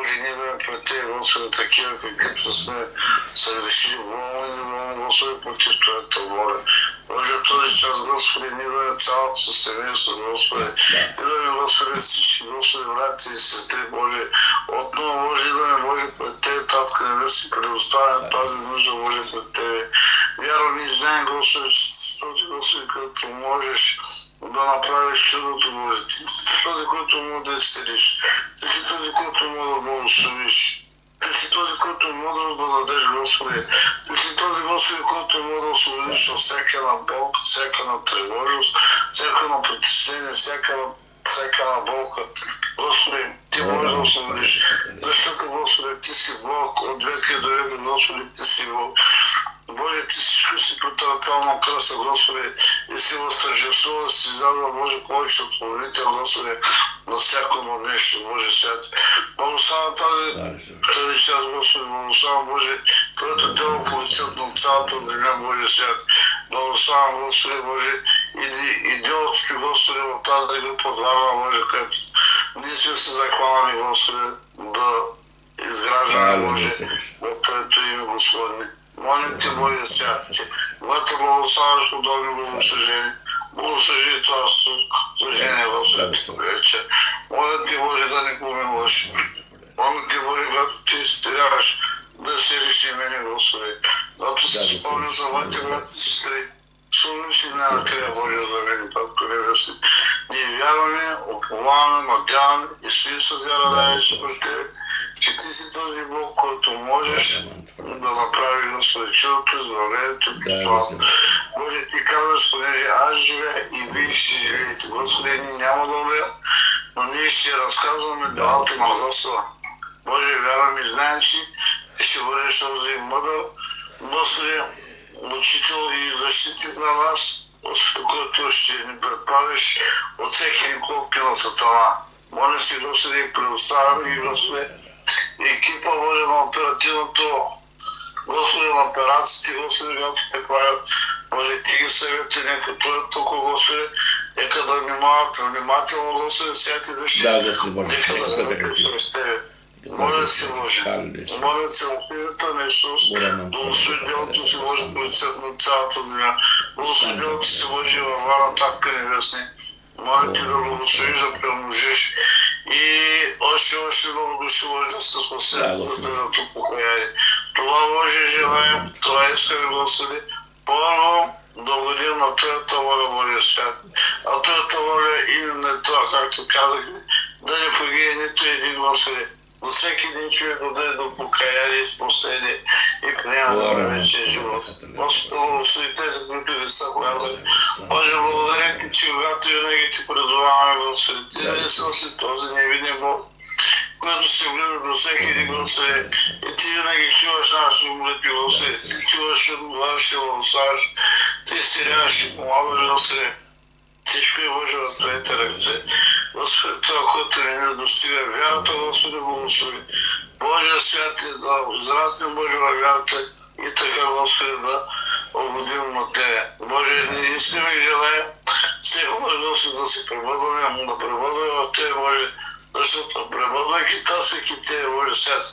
Боже, ние да пред Тебе, Господи, такива, каквито сме съгрешили, волно и неволно, Господи, против Твоята воля. Боже, в този час, Господи, ние да цялото семейство, Господи, и да ми, Господи, всички, Господи, брати и сестри, Боже, отново, Боже, да не Боже пред Тебе, Татка Небесни, предоставяме тази нужда, Боже, пред Тебе. Вярвам и знаем, Господи, че си този, Господи, като можеш да направиш чудото, Боже. Ти си този, който може да изцелиш. Ти си този, който може да благословиш. Ти си този, който може да дадеш, Господи. Ти си този, Господи, който може да освободиш от всяка на болка, всяка на тревожност, всяка на притеснение, всяка на болка. Господи, Ти можеш да освободиш. Защото, Господи, Ти си Бог от века до века, Господи, Ти си Бог. Боже, Ти всичко си претърпял на кръста, Господи, и си възтържествува, си дава, Боже, повече от молител, Господи, на всяко нещо, Боже, свят. Благославя тази час, Господи, благославя, Боже, което дело полицията на цялата земя, Боже, свят. Благославя, Господи, Боже, и делото Ти, Господи, в тази група двама, Боже, където ние сме се захванали, Господи, да изграждаме, Боже, в Твоето име, Господи. Молим Те, Боже, свят, когато благославяш подобни богослужения, благослужи това служение, Господи, вече. Моля Те, Боже, да не помилваш. Моля Те, Боже, когато Ти изтеряваш, да се реши мене, Господи. Когато се спомня за моите брати и сестри, спомни си на края Божия за мен, Татко Небесни. Ние вярваме, уповаваме, надяваме и стоим с вяра най-вече пред Тебе, че Ти си този Бог, който можеш да направиш, Господи, чудото, избавлението и слава. Боже, Ти казваш, понеже аз живея и Вие ще живеете. Господи, ние няма да умрем, но ние ще разказваме делата на Господа. Боже, вярвам и знаем, че ще бъдеш този мъдър, Господи, учител и защитник на нас, Господи, който ще ни предпазиш от всеки клопки на сатана. Моля си, Господи, предоставям и, Господи, екипа, Боже, на оперативното, Господи, на операциите, Господи, както те правят, Боже, Ти ги съвети, нека той е тук, Господи, нека да внимателно, Господи, всяки души, нека да внимателно чрез Тебе. Моля си, Боже, моля си в името на Исус, благослови делото си, Боже, полицията на цялата земя, благослови делото си, Боже, във вара, Татка Небесни. Моля Ти да благословиш, да премножиш и още много души, Боже, да се спасят от дървото покаяние. Това, Боже, желаем, това искаме, Господи, първо да угодим на Твоята воля, Божия свят. А Твоята воля именно е това, както казахме, да не погине нито един, Господи. Но всеки един човек да даде до покаяние и спасение и приема да вече живот. Господи, благослови тези, които не са казали. Боже, благодаря Ти, че когато винаги Ти предаваме, Господи, Ти не съм си този невидим Бог, който се гледа до всеки един, Господи, и Ти винаги чуваш нашите молитви, Господи, Ти чуваш и отговаряш и благославяш, Ти изцеляваш и помагаш, Господи. Всичко е Боже в Твоите ръце. Господи, това, което не достига вярата, Господи, благослови. Божия свят е да израснем, Боже, във вярата и така, Господи, да угодим на Тебе. Боже, не искаме и желаем всеки, Господи, да се пребъдваме, да пребъдваме в Тебе, Боже, защото пребъдвайки Та всеки Тебе, Боже, свят.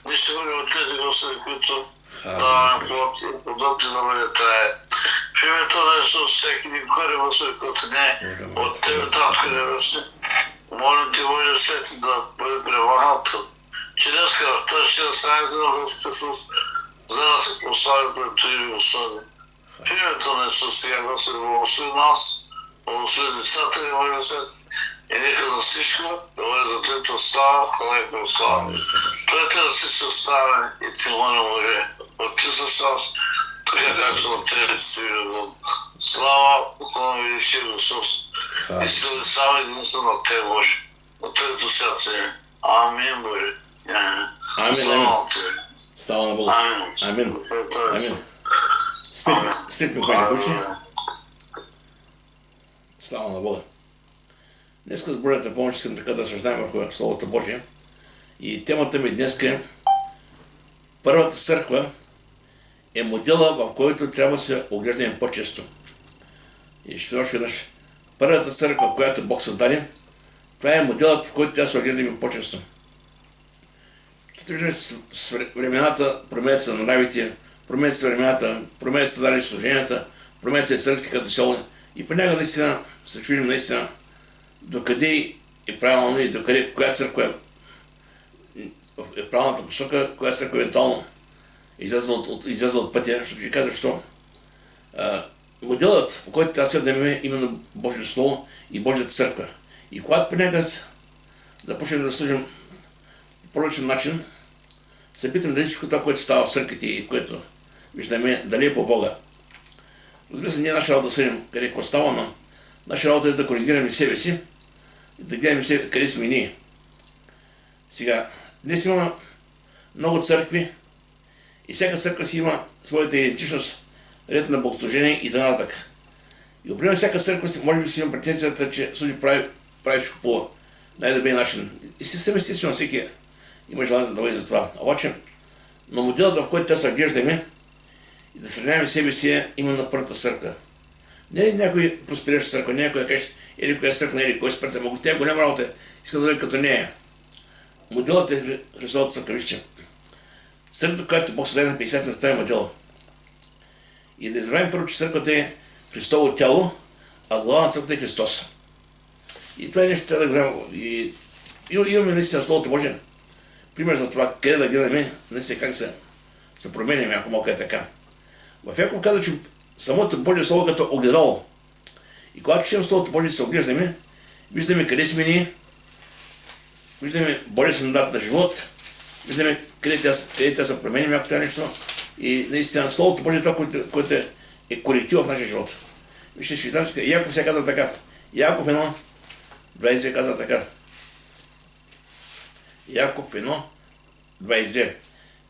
Ние ще бъдем от тези, Господи, които даваме плод и плодът Ти да бъде трае. В името на Исус, всеки един корен, Господи, който не е от Тебе, Татко Небесни, молим Ти, Боже, свет да бъде превърнат чрез кръвта, чрез раните на Господ Исус, за да се прослави пред Твои Господи. В името на Исус, сега, Господи, благослови нас, благослови децата ни, Боже, свет, и нека за всичко да бъде за Твоята слава, хвала и прослава. Твоите ръци са оставени и Ти молим, Боже, от Ти с нас, така както от Тебе си виждам. Слава, поклон величие Исус. И се слава единствено на Тебе, Боже. От Твоето свято. Амин, Боже. Амин. Слава на Бога. Амин. Амин. Спит ми, който учи. Слава на Бога. Днес с Божията помощ искам така да разсъждаем върху Словото Божие. И темата ми днес е първата църква е модела, в който трябва да се оглеждаме по-често. И ще още веднъж. Първата църква, която Бог създаде, това е моделът, в който трябва да се оглеждаме по-често. виждаме с времената, променят се нравите, променят се времената, променят се даже служенията, променят се църквите като село. И понякога наистина се чудим наистина докъде е правилно и докъде, коя църква е правилната посока, коя църква евентуално излязла от пътя. Ще ви кажа защо. Моделът, по който трябва да имаме именно Божието Слово и Божията църква. И когато понякога започнем да служим по прочен начин, се питам дали всичко това, което става в църквите и което виждаме, дали е по Бога. Разбира се, не е наша работа да съдим къде какво става, но наша работа е да коригираме себе си и да гледаме себе къде сме ние. Сега, днес има много църкви и всяка църква си има своята идентичност, ред на богослужение и т.н. И определено всяка църква може би си има претенцията, че служи прави всичко по най-добрия начин. И съвсем естествено всеки има желание да бъде за това. Обаче, но моделът, в който те се глеждаме и да сравняваме себе си е именно първата църква. Не е някой просперираща църква, не е някой да каже, или коя църква, или кой спърта, но тя е голяма работа, иска да бъде като нея. Моделът е Христовата църква, вижте. Църквата, която Бог създаде на 50 става модела. И да забравим първо, че църквата е Христово тяло, а глава на църквата е Христос. И това е нещо, трябва да гледам. И имаме наистина Словото Божие. Пример за това, къде да гледаме, наистина как се променяме, ако малко е така. В Яков каза, че самото Божие Слово като огледало. И когато четем Словото Божие се оглеждаме, виждаме къде сме ние, виждаме Божия стандарт на живот, виждаме къде тя се променяме, ако това нещо. И наистина Словото Божие е това, което е коректив в нашия живот. Вижте, ще ви Яков се казва така. Яков 1, 22 казва така. Яков 1, 22.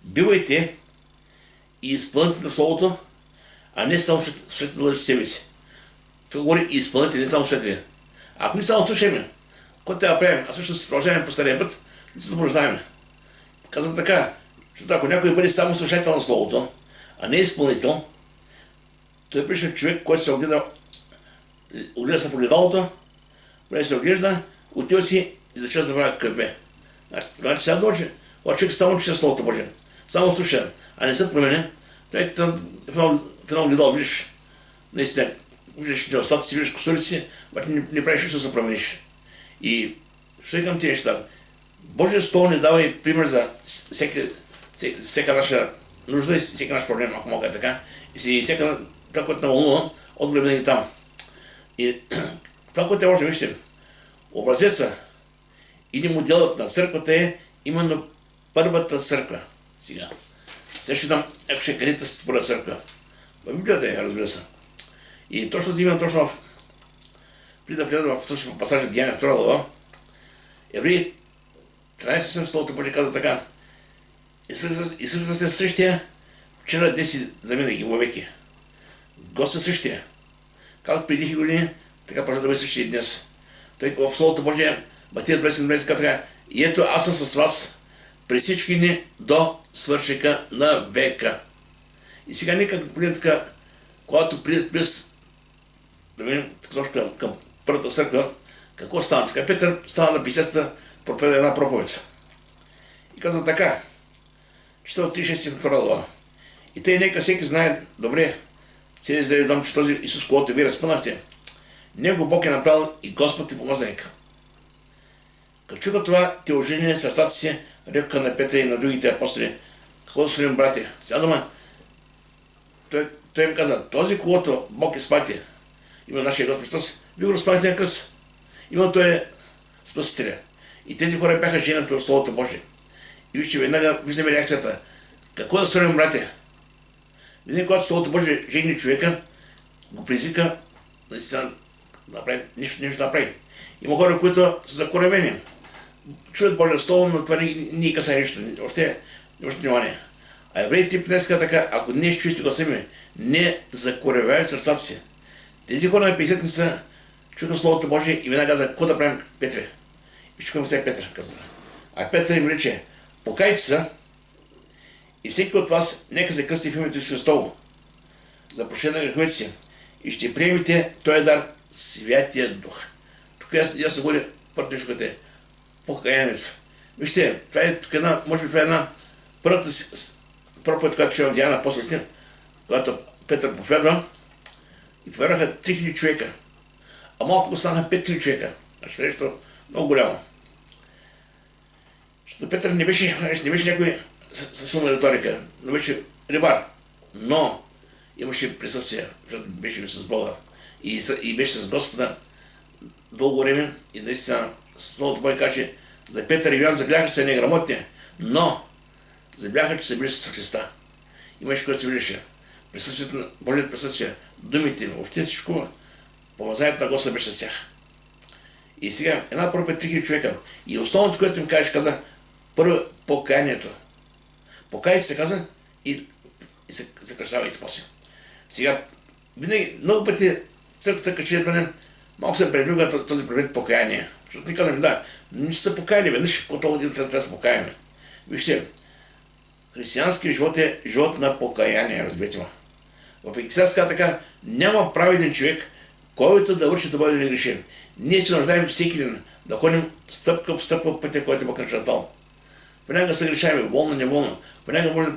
Бивайте и изпълнете на Словото, а не само слушайте да лъжите себе си. Това говори и изпълнете, не само слушайте. Ако не само слушаме, какво трябва да правим, а също се продължаваме по стария път, не се заблуждаваме. Казва така, защото ако някой бъде само слушател на Словото, а не изпълнител, той е приличен човек, който се огледа се в огледалото, се оглежда, отива си и зачва да забравя какъв бе. Значи сега дойде, когато човек само чете Словото Божие, само слуша, а не се променя, тъй като в едно огледало видиш, наистина, виждаш недостатъци, виждаш косурици, обаче не правиш нищо да се промениш. И ще викам тези неща. Божието Слово ни дава и пример за всяка наша нужда и всеки наш проблем, ако мога така. И всяка това, което навълнува, отгледа ни там. И това, което може да вижте, образеца или моделът на църквата е именно първата църква. Сега ще дам, ако ще където се първа църква. В Библията е, разбира се. И точно да имам точно преди да вляза в пасажа Деяния 2 глава, Евреи 13 Словото Божие казва така. Исус е същия вчера, днес и завинаги, вовеки. Господ е същия. Както преди години, така може да бъде същия и днес. Той в Словото Божие, Матия 20 казва така, и ето аз съм с вас при всички ни до свършека на века. И сега нека погледнем така, когато през да видим към първата църква, какво стана? Така Петър стана на 50-та, проповеда една проповед. И каза така, чета от 36 глава. И тъй нека всеки знае добре, цели заради дом, че този Исус, когато ви разпънахте, Него Бог е направил и Господ и помазаник. Като чуха това, те оженили сърцата си, рекоха на Петра и на другите апостоли, какво да свалим, братя? Сега дома, той им каза, този, когато Бог изпрати, има нашия Господ Христос, ви го разпънахте на кръст. Именно той е Спасителя. И тези хора бяха женени от Словото Божие. И вижте, веднага виждаме реакцията. Какво да свалим, братя? Винаги, когато Словото Божие жени човека, го предизвика наистина да направи нещо да направи. Има хора, които са закоравени. Чуят Божие Слово, но това не касае нищо. Още нямаше внимание. А евреите днес така, ако не чуете гласа ми, не закоравяват сърцата си. Тези хора на 50 са чуха Словото Божие и веднага каза, какво да правим, Петре? И чукам сега Петър, каза. А Петър им рече, покайте се и всеки от вас нека се кръсти в името Исус Христово за прощение на греховете си и ще приемете този дар Святия Дух. Тук аз се говоря първо нещо, което е покаянието. Вижте, това е тук една, може би това е една първата проповед, която чувам в Деяния на апостолите, когато Петър проповядва, и повярваха 3000 човека. А малко останаха 5000 човека. Значи нещо много голямо. Защото Петър не беше някой със силна риторика, но беше рибар. Но имаше присъствие, защото беше с Бога и беше с Господа дълго време и наистина Словото Бога каже, че за Петър и Йоан забляха, че са неграмотни, но забляха, че са били с Христа. Имаше, което се виждаше. Присъствието на Божието присъствие, думите, въобще всичко, помазанието на Господа беше с тях. И сега една проповед 3000 човека. И основното, което им каза, първо покаянието. Покаяйте се каза и се закръщавайте после. Сега, винаги, много пъти църквата качи малко се превилга този предмет покаяние. Защото ни казваме, да, не са покаяни, веднъж, когато отидем, трябва да се покаяме. Вижте, християнският живот е живот на покаяние, разберете ме. В Екклесиастията така, няма праведен човек, който да върши да бъде негрешен. Ние ще нуждаем всеки ден да ходим стъпка по стъпка по пътя, който Бог начертал. Понякога се грешаваме, волно, неволно. Понякога може да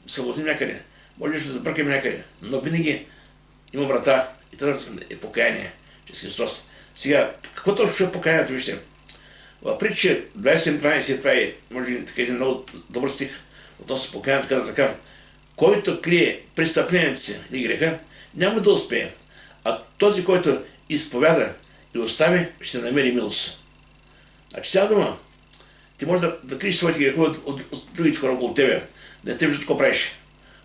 се влазим някъде, може да се бъркаме някъде, но винаги има врата и това е покаяние чрез Христос. Сега, какво точно е покаянието, вижте? В Притча 20:12, това е, може би, така един много добър стих относно покаянието, така, който крие престъплението си или греха, няма да успее. А този, който изповяда и остави, ще намери милост. Значи цяла дума, ти можеш да криеш своите грехове от другите хора около тебе, да не те виждат какво правиш.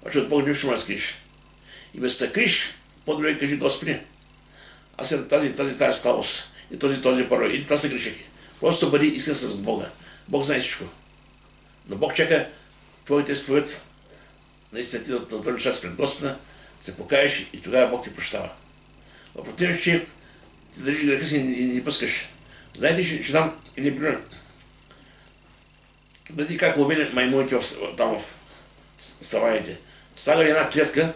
Значи от Бога нищо може да скриеш. И без да се криш, по-добре кажи, Господи, аз съм тази слабост и този порой, или това се греших. Просто бъди искрен с Бога. Бог знае всичко. Но Бог чака твоите изповед, наистина ти да отдължиш час пред Господа, се покаеш и тогава Бог ти прощава. В противен случай ти държиш греха си и не пускаш. Знаете, ще дам един пример. Видите как ловили маймуните там в саваните. Слагали една клетка,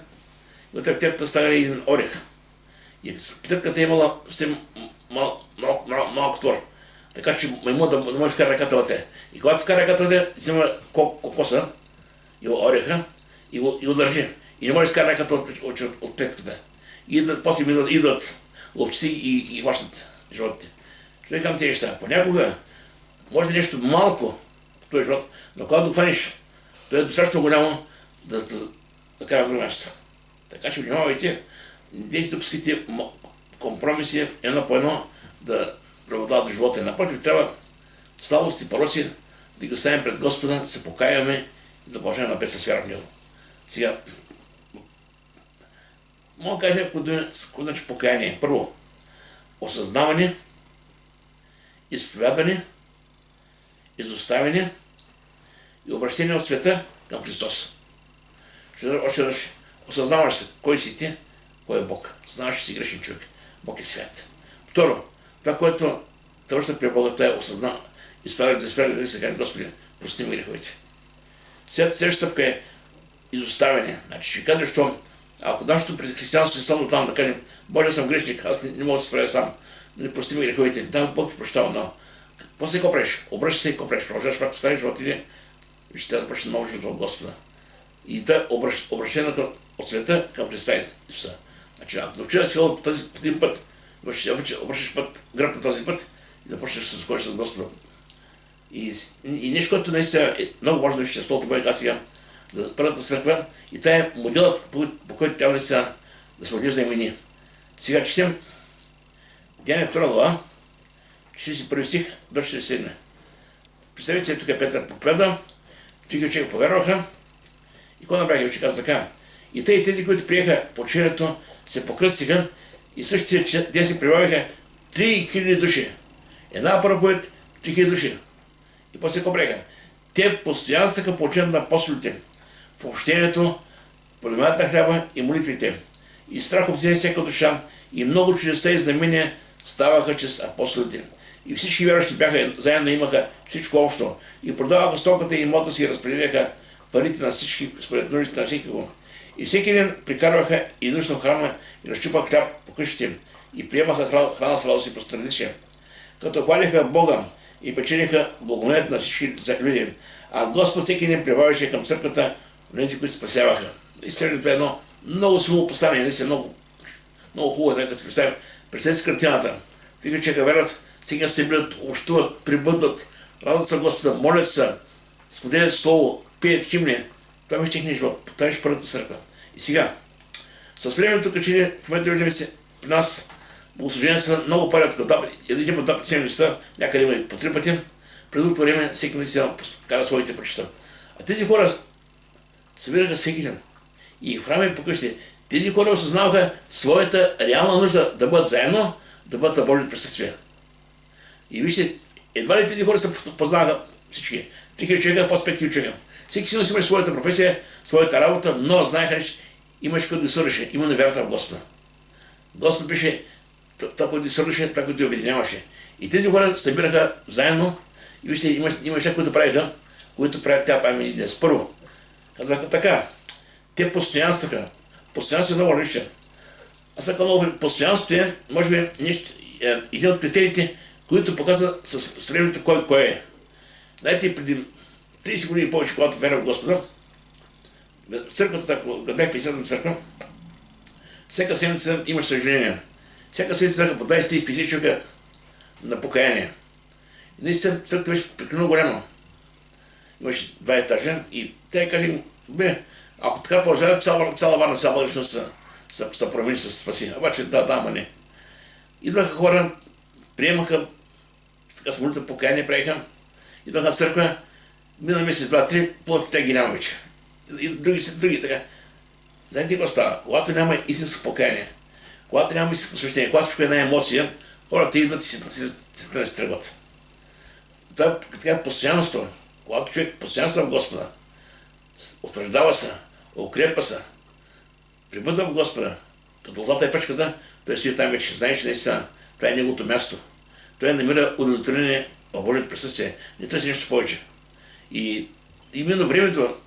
вътре в клетката слагали един орех. И клетката е имала съвсем малък твор. Така че маймун да може да вкара ръката вътре. И когато вкара ръката вътре, взима кокоса и ореха и го държи. И не може да вкара ръката от клетката. И после идват ловци и хващат животите. Ще ви казвам тези неща. Понякога може нещо малко в този живот, но когато го хванеш, то е достатъчно голямо да кара в друго място. Така че внимавайте, не допускайте компромиси едно по едно да преобладават в живота. Напротив, трябва слабости и пороци да ги оставим пред Господа, да се покаяваме и да продължаваме напред с вяра в Него. Сега, мога да кажа какво значи покаяние. Първо, осъзнаване, изповядване, изоставяне и обращение от света към Христос. Още веднъж осъзнаваш се кой си ти, кой е Бог. Осъзнаваш, че си грешен човек. Бог е свят. Второ, това, което търсят при Бога, това е осъзнава. Изповядваш да се каже, Господи, прости ми греховете. Следващата стъпка е изоставяне. Значи ще ви кажа, защо ако нашето пред християнство е само там да кажем, Боже, съм грешник, аз не мога да се справя сам, да не прости ми греховете. Да, Бог ти прощава, но какво се какво правиш? Обръщай се и какво правиш? Продължаваш пак по стария живот или ще те започне ново живот от Господа. И да обращението от света към Христа Исуса. Значи, ако научиш да си ходил по този един път, обръщаш гръб на този път и да почнеш да се сходиш с Господа. И нещо, което наистина е много важно, вижте, Словото Бога каза сега, за първата църква, и това е моделът, по който трябва да се отглежда имени. Сега четем Деяния 2 глава, 41 стих до 47. Представете се, тук е Петър проповядва, тиха човека повярваха и какво направиха? Ще каза така. И те и тези, които приеха почението, се покръстиха и същите те се прибавиха 3000 души. Една проповед 3000 души. И после какво правиха? Те постоянстваха по учението на апостолите в общението, подемането на хляба и молитвите. И страх обзе всяка душа и много чудеса и знамения ставаха чрез апостолите. И всички вярващи бяха заедно, имаха всичко общо. И продаваха стоката и имота си и разпределяха парите на всички, според нуждите на всеки го. И всеки ден прикарваха и нужда в храма и разчупаха хляб по къщите им. И приемаха храна с радост и по страдище. Като хваляха Бога и печелиха благоволението на всички люди. А Господ всеки ден прибавяше към църквата тези, които спасяваха. И сега това е едно много силно послание, наистина много хубаво, така като се представя. Представете си картината. Тига човека верят, сега се събират, общуват, прибъдват, радват се Господа, молят се, споделят слово, пият химни. Това беше техния живот, това беше първата църква. И сега, с времето, като че в момента виждаме се при нас, богослуженията са много по-рядко. Един път, 2 пъти седмица, някъде има и по 3 пъти. През това време всеки наистина кара своите пътища. А тези хора събираха всеки ден. И в храма и по къщи. Тези хора осъзнаваха своята реална нужда да бъдат заедно, да бъдат в Божието присъствие. И вижте, едва ли тези хора се познаваха всички. 3000 човека, после 5000 човека. Всеки си имаше своята професия, своята работа, но знаеха, че имаше който да свърши. Именно вярата в Господа. Господ беше това, което свърши, това, което обединяваше. И тези хора се събираха заедно. И вижте, имаше които правиха, които правят тя памени днес. Първо, казаха така, те постоянстваха. Постоянство е много различно. Аз съм много постоянството е, може би, един от критериите, които показват с времето кой е. Знаете, преди 30 години повече, когато вярвах в Господа, в църквата, когато бях 50-на църква, всяка седмица имаш съжаление. Всяка седмица по 20-30-50 човека на покаяние. И наистина църквата беше прекалено голяма. Имаше 2 етажа и тя каже, ако така продължава, цяла Варна, цяла личност се промени, се спаси. Обаче ама не. Идваха хора, приемаха, така с молитва покаяние правиха, идваха на църква, мина месец, 2-3, плотите ги няма вече. И други така. Знаете какво става? Когато няма истинско покаяние, когато няма истинско посвещение, когато всичко е една емоция, хората идват и се тръгват. Това е постоянство. Когато човек постоянства в Господа, утвърждава се, укрепва се, прибъдва в Господа, като лозата и пръчката, той стои там вече. Знаеш, наистина, това е неговото място. Той намира удовлетворение в Божието присъствие. Не търси нещо повече. И именно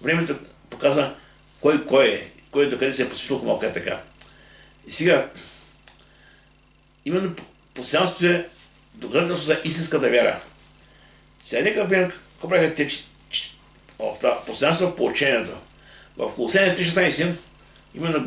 времето показва кой е, докъде се е посветил малко е така. И сега, именно постоянството е доказателство за истинската вяра. Сега нека да какво правиха те в това постоянство по учението. В Колосяни 3:16 именно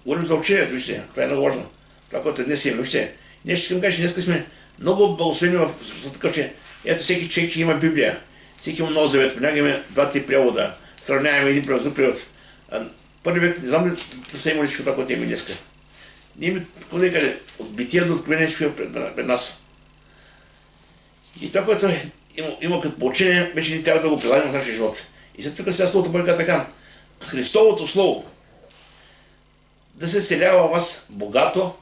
говорим за учението, вижте, това е много важно. Това, което днес имаме, вижте. Нещо искам кажа, днес сме много благословени в такъв, че ето всеки човек има Библия, всеки има Нов Завет, понякога има 2-3 превода, сравняваме един превод с друг превод. Първи век, не знам ли да са имали всичко това, което имаме днеска. Ние имаме, какво да кажа, от бития до откровение всичко е пред нас. И това, което има като поучение, вече ни трябва да го прилагаме в нашия живот. И след тук сега Словото Божие така. Христовото Слово да се вселява във вас богато,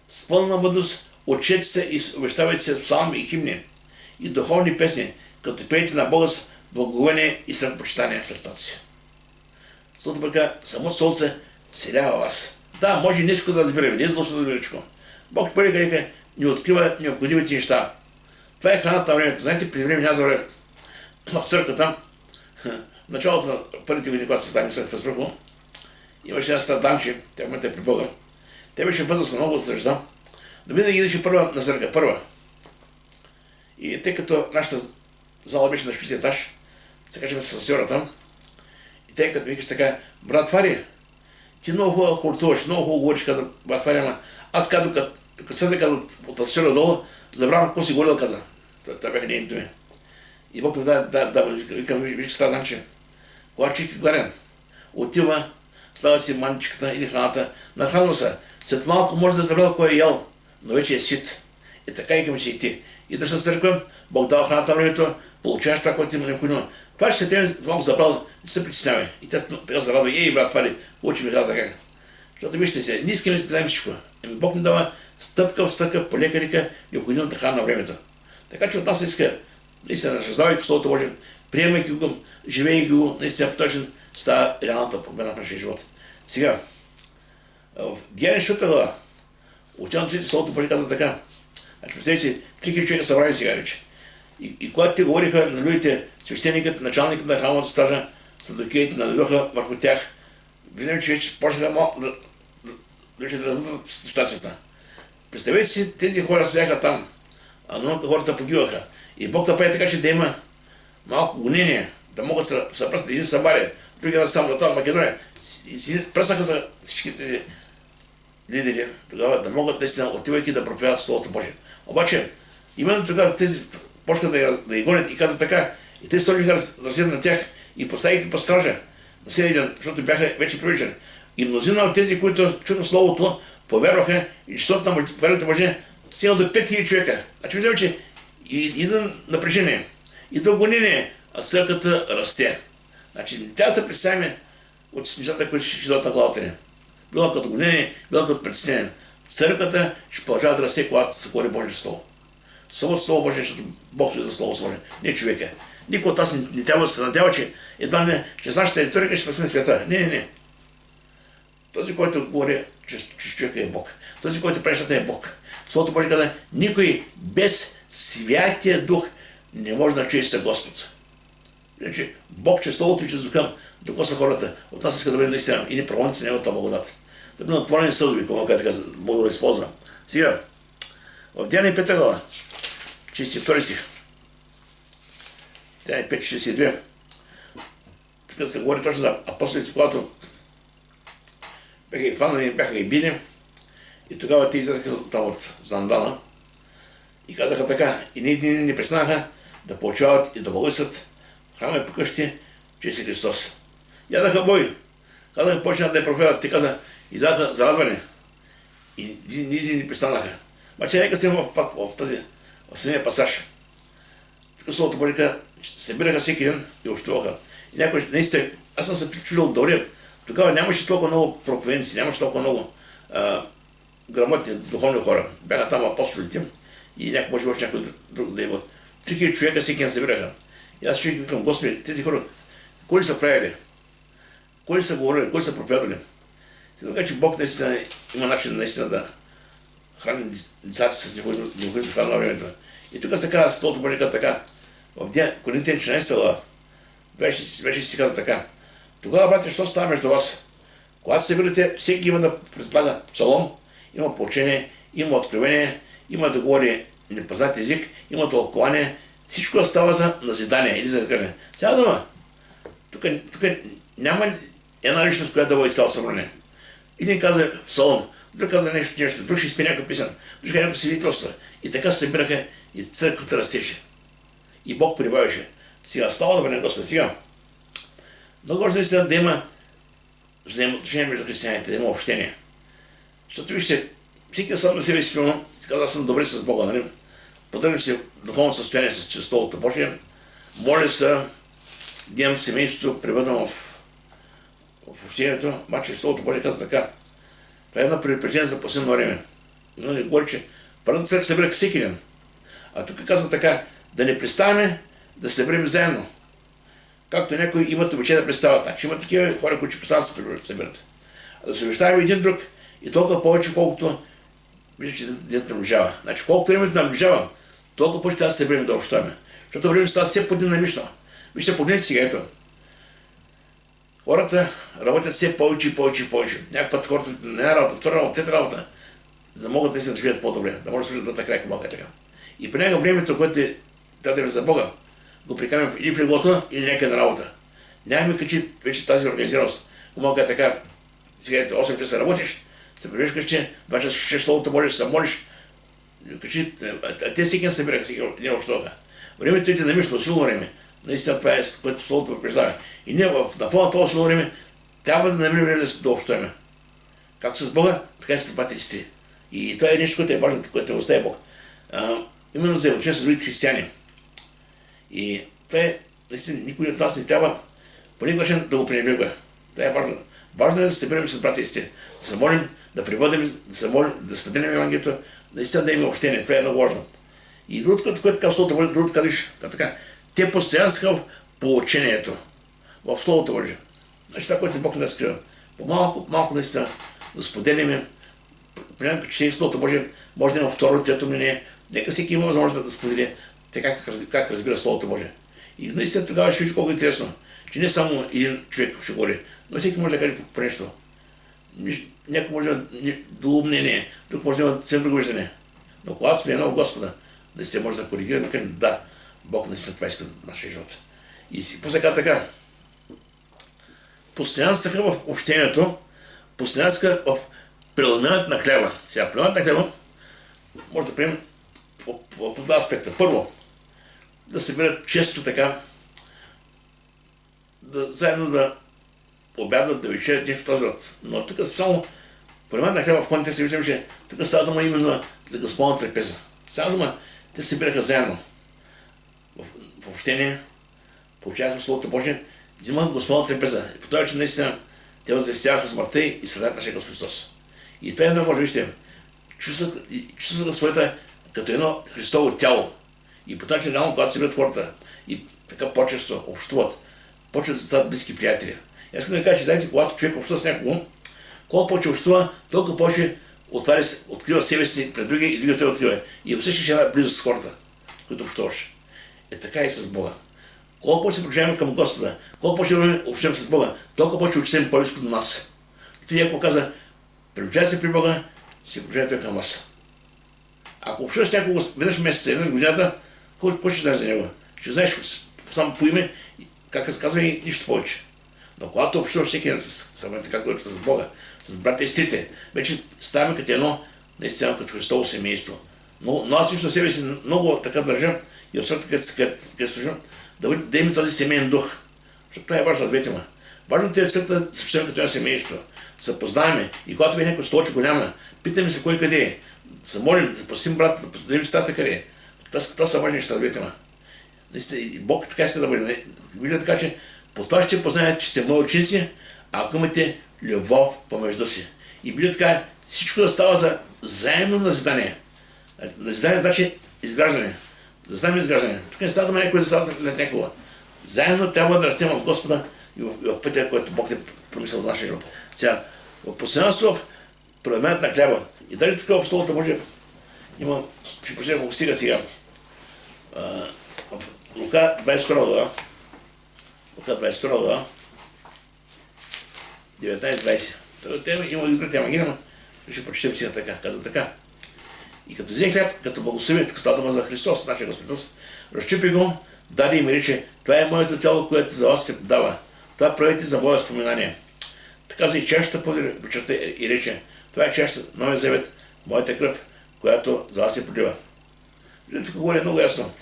с пълна мъдрост, учете се и обещавайте се псалми и химни и духовни песни, като пеете на Бога с благоговение и страхопочитание в сърцата си. Словото Божие само Солнце вселява във вас. Да, може нещо да разбираме, не е задължително да разбираме всичко. Бог първи къде ни открива необходимите неща. Това е храната на времето. Знаете, преди време аз в църквата, в началото на първите години, когато се ставим църква с Рухо, имаше една стаданче, тя в момента е при Бога. Тя беше възрастна много да съжда, но винаги идеше първа на църква, първа. И тъй като нашата зала беше на 60 етаж, се кажем с сьората, и тъй като ми викаш така, брат Фари, ти много хубаво хортуваш, много хубаво говориш, каза брат Фари, ама аз като съдъка от асьора долу, забравям какво си говорил, каза. Това бяха нейните ми. И Бог ми викам, виж стаданче. Когато човек е гладен, отива, става си манчиката или храната, нахранва се. След малко може да забравя кой е ял, но вече е сит. И така и към си и ти. Идваш на църква, Бог дава храната на времето, получаваш това, което има необходимо. Това ще те малко забрал, не се притеснявай. И тя така зарадва, брат, Фари, учи ми каза така. Защото вижте се, не искаме да се знаем всичко. Бог ми дава стъпка в стъпка, полека, необходимата храна на времето. Така че от нас иска, наистина, раздавайки Словото Божие, приемайки го, живейки го, наистина по точен, става реалната промяна в нашия живот. Сега, в Деяния 4 глава, ученото чете Словото Божие казва така. Значи, представете, 3000 човека събрани сега вече. И когато те говориха на людите, свещеникът, началникът на храмовата стража, садокеите надойдоха върху тях, виждаме, че вече почнаха да развутват ситуацията. Представете си, тези хора стояха там, а много хората погиваха. И Бог да прави така, че да има малко гонение, да могат да се пръснат един Самария, други да само до това Македония. И си пръснаха за всички тези лидери, тогава да могат наистина, отивайки да проповядат Словото Божие. Обаче, именно тогава тези почнаха да ги гонят и казват така, и те сложиха ръцете на тях и поставиха по стража на седи ден, защото бяха вече привичани. И мнозина от тези, които чуха Словото, повярваха и числото на верните мъже стигна до 5000 човека. Значи виждаме, че идва напрежение, идва гонение, а църквата расте. Значи тя се представяме от нещата, които ще дойдат на главата ни. Било като гонение, било като притеснение. Църквата ще продължава да расте, когато се говори Божие Слово. Само Слово Божие, защото Бог стои за Слово Божие, не човека. Никой от нас не трябва да се надява, че едва не, че с нашата риторика ще спасим света. Не. Този, който говори, че човека е Бог. Този, който прави нещата е Бог. Словото Божие каза, никой без Святия Дух не може да чуе, че са Господ. Значи, Бог чрез Словото и чрез Духа докосва хората. От нас иска да бъде наистина и неправоници неговата благодат. Да бъдат отворени съдови, когато така Бог да използва. Сега, в Деяния 5 глава, 62 стих. Деяния 5:62. Така се говори точно за апостолите, когато бяха ги хванали, бяха ги били. И тогава те излязаха там от Зандана и казаха така, и ние не преснаха да получават и да благовестват в храма и по къщи чрез Христос. Ядаха бой, казаха, почнаха да я проповядват, те казаха, излязаха зарадване. И ние не престанаха. Обаче нека се има пак в самия пасаж. Така Словото Божие събираха всеки ден и общуваха. И някой, наистина, аз съм се чудил добре, тогава нямаше толкова много проповедници, нямаше толкова много грамотни духовни хора. Бяха там апостолите и може още някой друг да има. 3000 човека всеки ден събираха. И аз човек викам, Господи, тези хора, кой ли са правили? Кой ли са говорили? Кой ли са проповядали? Така че Бог наистина има начин наистина да храни децата с необходимото храна на времето. И тук се казва Словото Божие така. В Коринтияни 14 глава беше си казва така. Тогава, братя, що става между вас? Когато се събирате, всеки има да предлага псалом, има поучение, има откровение, има да говори непознат език, има тълкование, всичко да става за назидание или за изграждане. Сега дума, тук няма една личност, която да бъде цяло събрание. Един каза псалом, друг каза нещо, друг ще изпие някаква писана, друг ще някакво свидетелство. И така се събираха и църквата растеше. И Бог прибавяше. Сега слава да бъде Господ. Сега, много важно наистина да има взаимоотношение между християните, да има общение. Защото вижте, всеки сам на себе си пилно, си казва, аз съм добре с Бога, нали? Поддържам се духовно състояние с честолата Божия, моля се да имам семейството, превъдам в общението, обаче Словото Божие казва така. Това е едно предупреждение за последно време. Но не говори, че първата църква се събира всеки ден. А тук казва така, да не представяме да се съберем заедно. Както някои имат обичай да представят. Значи има такива хора, които представят се събират. А да се обещаваме един друг и толкова повече, колкото вижда, че детето наближава. Значи колкото времето наближава, толкова повече трябва да се съберем да общуваме. Защото времето става все по-динамично. Вижте, погледнете сега, ето. Хората работят все повече и повече и повече. Някак път хората на една работа, втора работа, трета работа, за да могат да се живеят по-добре, да може да служат двата края към Бога. И при него времето, което трябва да е за Бога, го прикараме или в леглото, или някъде на работа. Няма ми качи вече тази организираност. Мога да така, сега 8 часа работиш, се прибираш къщи, 2 часа ще Словото Божие, се молиш, качи, а те всеки ден събираха, всеки не общуваха. Времето е динамично, силно време. Наистина това е, което Словото предупреждава. И ние на фона това силно време трябва да намерим време да общуваме. Както с Бога, така и с братя и сестри. И това е нещо, което е важно, което оставя Бог. Именно за взаимоотношение с другите християни. И това е, наистина, никой от нас не трябва по никакъв начин да го пренебрегва. Това е важно. Важно е да се съберем с братя и сестри, да се молим, да преводим, да се молим, да споделим Евангелието, наистина да има общение. Това е много важно. И другото, което казва Словото Божие, другото казваш, така, те постоянстваха в поучението, в Словото Божие. Значи това, което Бог не разкрива. По-малко наистина да споделиме, понякога че Словото Божие може да има второ, трето мнение, нека всеки има възможност да сподели така как разбира Словото Божие. И наистина тогава ще виж колко е интересно, че не само един човек ще говори, но всеки може да каже по нещо. Някой може да има друго мнение, друг може да има съвсем друго виждане. Но когато сме едно Господа, да се може да коригираме, да, Бог наистина това иска в нашия живот. И си посека така. Постоянство така в общението, постоянство в преломяването на хляба. Сега, преломяването на хляба може да приемем по два аспекта. Първо, да се берат често така, заедно да обядват, да вечерят нещо този род. Но тук само преломяването на хляба в контекста се виждам, че тук става дума именно за Господна трапеза. Става дума, те се бираха заедно в общение, получаваха Словото Божие, взимаха Господна трапеза. И по този начин наистина те възвестяваха смъртта и страдането на нашия Господ Христос. И това е едно, може вижте, чувстваха своята като едно Христово тяло. И по този начин, реално, когато се бъдат хората и така по-често общуват, почват да стават близки приятели. Аз искам да ви кажа, че знаете, когато човек общува с някого, колко повече общува, толкова повече открива себе си пред другия и другия той открива. И усещаш една близост с хората, които общуваш. Е така и с Бога. Колко повече се приближаваме към Господа, колко повече време общуваме с Бога, толкова повече учим по-близко до нас. И той някой каза, приближай се при Бога, се приближай той към вас. Ако общуваш с някого веднъж месеца, веднъж годината, какво ще знаеш за него? Ще знаеш само по име, как се казва и нищо повече. Но когато общуваш всеки ден с Бога, с брата и сестрите, вече ставаме като едно, наистина като Христово семейство. Но аз лично себе си много така държа и от сърта, като служам, да има този семейен дух. Защото това е важно, разберете ме. Важно е църквата да се чувстваме като едно семейство. Да познаваме и когато ми някой столче го няма, питаме се кой къде е. Да се молим, да посетим брата, да посетим стата къде е. Това са важни неща, разберете ме. Бог така иска да бъде. Вижда така, че по това ще познаете, че сте мои ученици, ако имате любов помежду си. И Библия така, всичко да става за заемно назидание. Назидание значи изграждане. Да знаем изграждане. Тук не става някой да става след някого. Заедно трябва да растем в Господа и в пътя, който Бог е промислял за нашия живот. Сега, в постоянство в преломяването на хляба. И даже тук в Словото Божие има, ще прочета колко стига сега. В Лука 22 глава. Лука 22 глава. 19-20. Има и друга Евангелия, ще прочетем сега така. Каза така. И като взе хляб, като благослови, така става дума за Христос, нашия Господ, разчупи го, даде и ми рече, това е моето тяло, което за вас се дава. Това правите за моя споменание. Така за и чашата поди вечерта и рече, това е чашата, новия завет, моята кръв, която за вас се пролива. Виждам, тук говори много ясно.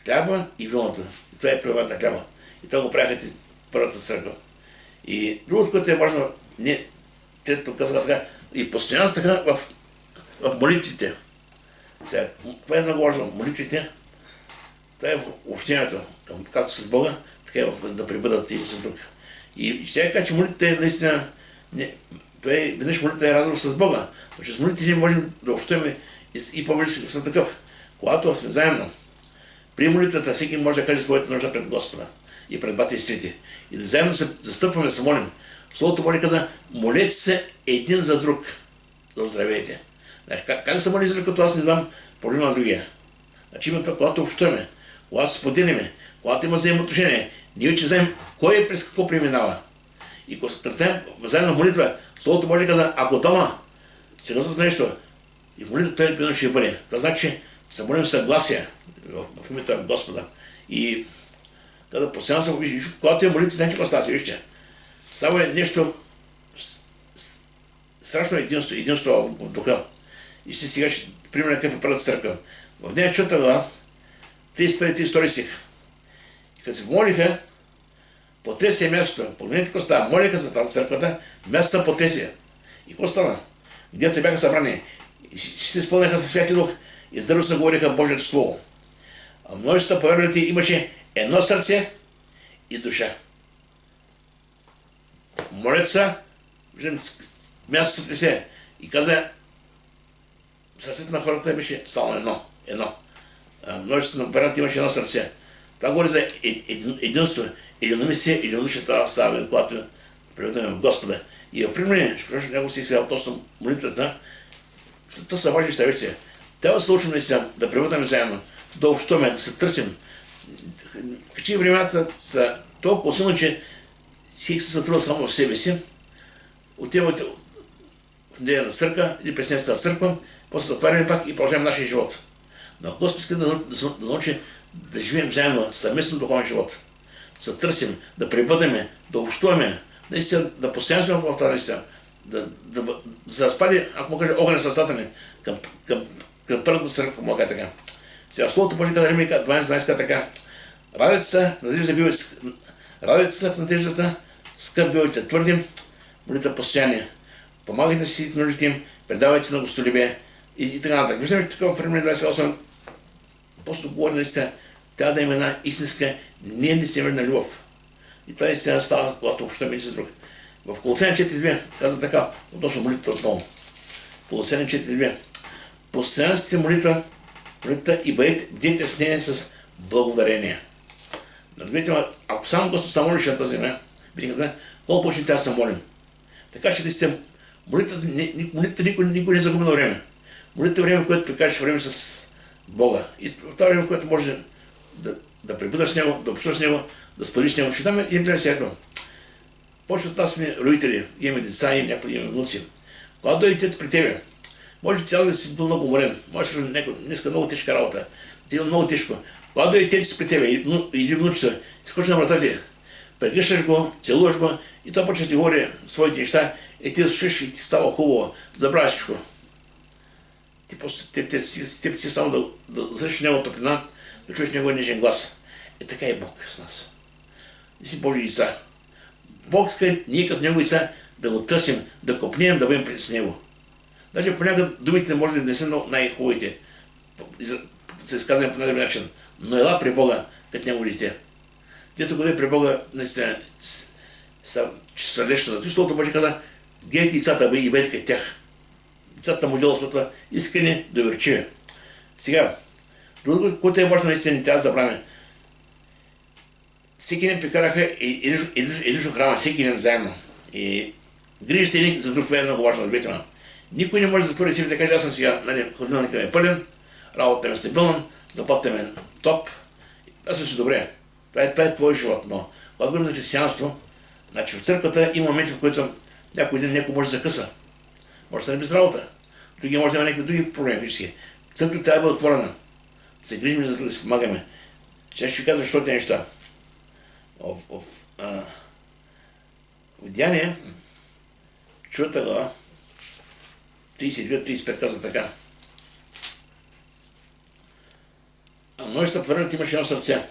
Хляба и виното. И това е преломът на хляба. И това го правяха първата църква. И другото, което е важно, трето казва така, и постоянно така в молитвите. Сега, това е много важно. Молитвите, това е в общението, както с Бога, така и да прибъдат и с друг. И ще кажа, че молитвата е наистина, веднъж молитвата е разговор с Бога, но чрез молитвите ние можем да общуваме и помежду си такъв. Когато сме заедно, при молитвата всеки може да каже своята нужда пред Господа и пред бата и сестрите. И да заедно се застъпваме, да се молим. Словото Божие каза, молете се един за друг, да оздравеете. Значи, как се моли за друг, като аз не знам проблема на другия? Значи има това, когато общуваме, когато се споделяме, когато има взаимоотношение, ние вече знаем кой през какво преминава. И когато ставим заедно молитва, Словото Божие каза, ако дома се казва за нещо, и молитва той непременно ще бъде. Това значи, че се молим съгласие в името на Господа. И да постоянно се вижда, когато е молитва, значи какво става, вижте. Става нещо страшно единство в духа. И ще сега ще примерно какъв е първата църква. В нея 4 глава, 31-32 стих. И като се молиха, потресе мястото. Погледнете какво става. Молиха се там църквата, мястото потресе. И какво стана? Где-то бяха събрани. И се изпълняха със Святи Дух и здраво говориха Божието Слово. А множеството повярвалите имаше едно сърце и душа. Молят се, мястото се тресе. И каза, сърцето на хората беше само едно. Множеството на повярвалите имаше едно сърце. Това говори за единство, единомислие, единодушие това става, когато преведаме в Господа. И в пример, ще прочитам няколко си сега относно молитвата, това са важни неща, вижте. Трябва да се учим наистина, да преведаме заедно, да общуваме, да се търсим. Качи времената са толкова силно, че всеки се сътрува само в себе си. Отиваме в неделя на църква или през на църква, после затваряме пак и продължаваме нашия живот. Но Господ иска да научи да живеем заедно съвместно духовен живот. Да се търсим, да пребъдеме, да общуваме, наистина да постоянстваме в това наистина, да разпали, ако му кажа, огън на сърцата ни към първата църква, му кажа така. Сега Словото Божие каза Римляни 12 така. Радите се в надеждата, скъп бивайте твърди, молитва постояние. Помагайте си нуждите им, предавайте се на гостолюбие и така нататък. Виждаме тук в Римляни 28 просто говори наистина, трябва да има една истинска, нелицемерна любов. И това наистина става, когато общуваме с друг. В Колосяни 4.2 казва така, относно молитвата отново. Колосяни 4.2. Постоянно сте молитва и бъдете в нея с благодарение. Разбирате, ако само Господ се молиш на тази земя, колко повече трябва да се молим. Така че да сте молитвата никой не загуби на време. Молитвата е време, което прикажеш време с Бога. И в това време, което може да пребудаш с Него, да общуваш с Него, да споделиш с Него. Ще там и гледам сега това. Повече от нас сме родители, имаме деца, имаме внуци. Когато дойдете при тебе, може цял да си бил много уморен, може днеска много тежка работа, ти е много тежко. Когато дойдете си при тебе или внучета, изкочи на вратата ти, прегръщаш го, целуваш го и той почва да ти говори своите неща и ти да слушаш и ти става хубаво, забравяш всичко. Ти просто си само да усещаш него топлина, да чуеш неговия нежен глас. Така е Бог с нас. И си Божи деца. Бог иска ние като Него деца да го търсим, да копнеем, да бъдем с Него. Даже понякога думите може да не са най-хубавите, се изказваме по най-добър начин, но ела при Бога като Него дете. Дето къде при Бога наистина сърдечно. Защото Словото Божие каза, гледайте децата и бъдете като тях. Децата му дело защото искрени, доверчиви. Сега, другото, което е важно наистина, не трябва да забравяме. Всеки ден прекараха и дошо храма, всеки ден заедно. И грижите ни за друг това е много важно, разбирате. Никой не може да стори себе да каже, аз съм сега, хладилникът ми е пълен, работата ми е стабилна, заплатата ми е топ, аз съм си добре. Това е твой живот, но когато говорим за християнство, значи в църквата има моменти, в които някой ден някой може да закъса. Може да стане без работа. Други може да има някакви други проблеми физически. Църквата трябва да бъде отворена. Да се грижим, за да си помагаме. Ще ви казвам, защо тези неща. В Деяния, 4 глава, 32-35 казва така. А множество поверените имаше едно сърце.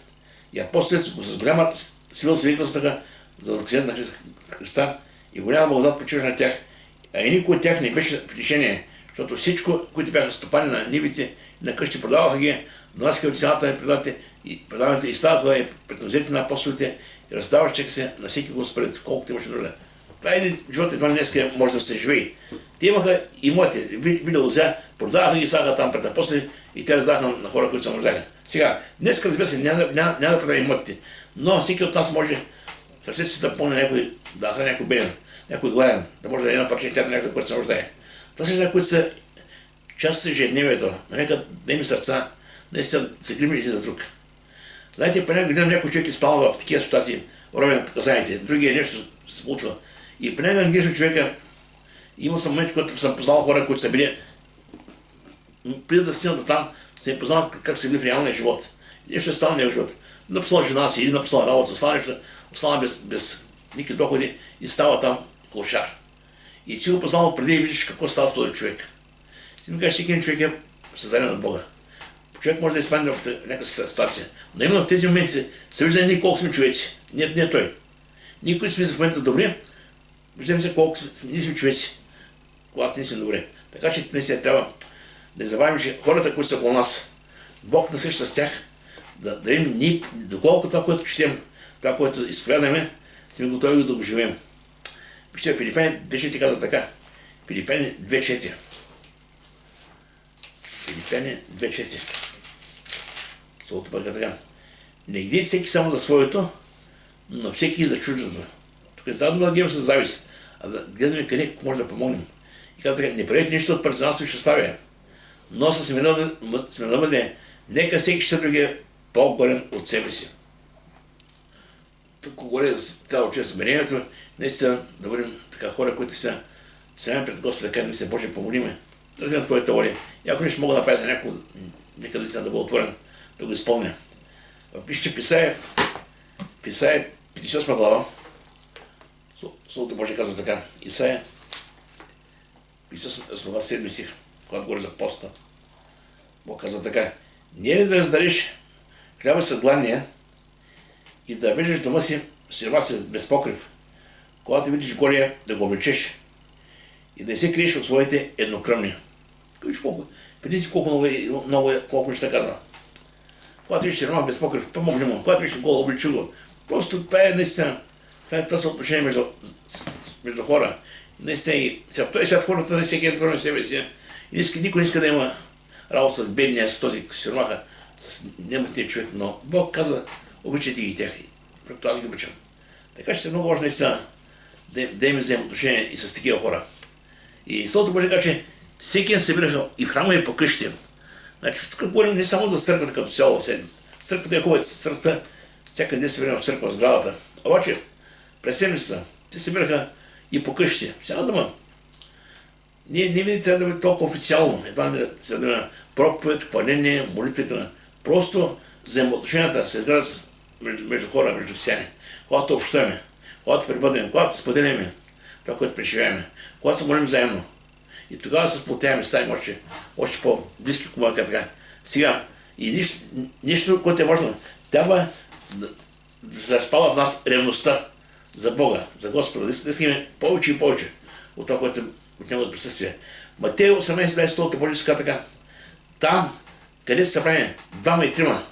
И апостолите с голяма сила свидетелстваха за възкресението на Христа и голяма благодат почиваше на тях. А и никой от тях не беше в лишение, защото всичко, които бяха стопани на нивите и на къщи, продаваха ги, донасяха в цената на предаването и ставаха и преднозете на апостолите и раздаващаха се на всеки го според колкото имаше нужда. Това е един живот, едва днес може да се живее. Те имаха имоти, видя лозя, продаваха ги, ставаха там пред апостоли и те раздаваха на хора, които се нуждаха. Сега, днес, разбира се, няма да продаваме имотите, но всеки от нас може сърцето си да помня някой, да храни някой беден, някой гладен, да може да е една парче на някой, който се нуждае. Това са неща, които са част от ежедневието, нека да има сърца, не се грижим за друг. Знаете, понякога гледам някой човек изпал в такива ситуации, ровен показаните, другия нещо се случва. И понякога гледам човека, имал съм моменти, когато съм познал хора, които са били, преди да стигнат до там, съм познал как са били в реалния живот. Нещо е станало в живот. Написал жена си или написал работа, остана без никакви доходи и става там клошар. И си го познал преди и виждаш какво става с този човек. Си ми кажеш, всеки човек е създаден от Бога. Човек може да изпадне в някаква ситуация. Но именно в тези моменти се вижда ние колко сме човеци. Не той. Никой сме в момента добри, виждаме се колко ние сме човеци. Когато не сме добре. Така че не се трябва да не забравим, че хората, които са около нас, Бог насреща с тях, да видим ние, доколко това, което четем, това, което изповядаме, сме готови да го живеем. Вижте, Филипяни 2.4 казва така. Филипяни 2.4. Филипяни 2.4. Словото пък е така. Не гледайте всеки само за своето, но всеки за чуждото. Тук не трябва да гледаме с завист, а да гледаме къде може да помогнем. И казва така, не правете нищо от партизанство и щеславие, но сме намъдени, нека всеки ще други по-горен от себе си. Тук говоря за това учение смирението, наистина да бъдем така хора, които са смирени пред Господа, да кажем, Боже, помоли ме. Разбирам Твоята воля. И ако нещо мога да направя за някого, нека да бъда отворен, да го изпълня. Вижте Исаия 58 глава. Словото Божие казва така. Исаия 58 глава 7 стих, когато говори за поста. Бог казва така. Не е ли да раздариш хляба с гладния и да веждаш дома си сирва си без покрив, когато видиш голия, да го облечеш и да не се криеш от своите еднокръвни. Виж колко, преди си колко неща казва. Когато видиш сирва без покрив, помогни му. Когато видиш гол, облечи го. Просто това е наистина. Това са отношения между хора. Наистина и в този свят хората не всеки е здравен себе си. Никой не иска да има работа с бедния, с този сиромаха, с немътния човек, но Бог казва, обичайте ги тях. Защото аз ги обичам. Така че се много важно наистина да им вземем отношение и с такива хора. И Словото Божие казва, че всеки се събираха и в храма и по къщите. Значи, тук говорим не само за църквата като цяло. Църквата е хубава, църквата всяка ден се събираме в църква, в сградата. Обаче, през седмицата, те се събираха и по къщите. Сега дома. Не винаги трябва да бъде толкова официално. Едва не да бъде проповед, хваление, молитвите. Просто взаимоотношенията се изграждат между хора, между християни. Когато общуваме, когато прибъдем, когато споделяме това, което преживяваме, когато се молим заедно. И тогава се сплотяваме, ставим още по-близки комуника така. Сега, и нещо, което е важно, трябва да се разпала в нас ревността за Бога, за Господа, да искаме повече и повече от това, което от Неговото присъствие. Матей 18:20 Божие се казва така. Там, къде са събрани двама и трима,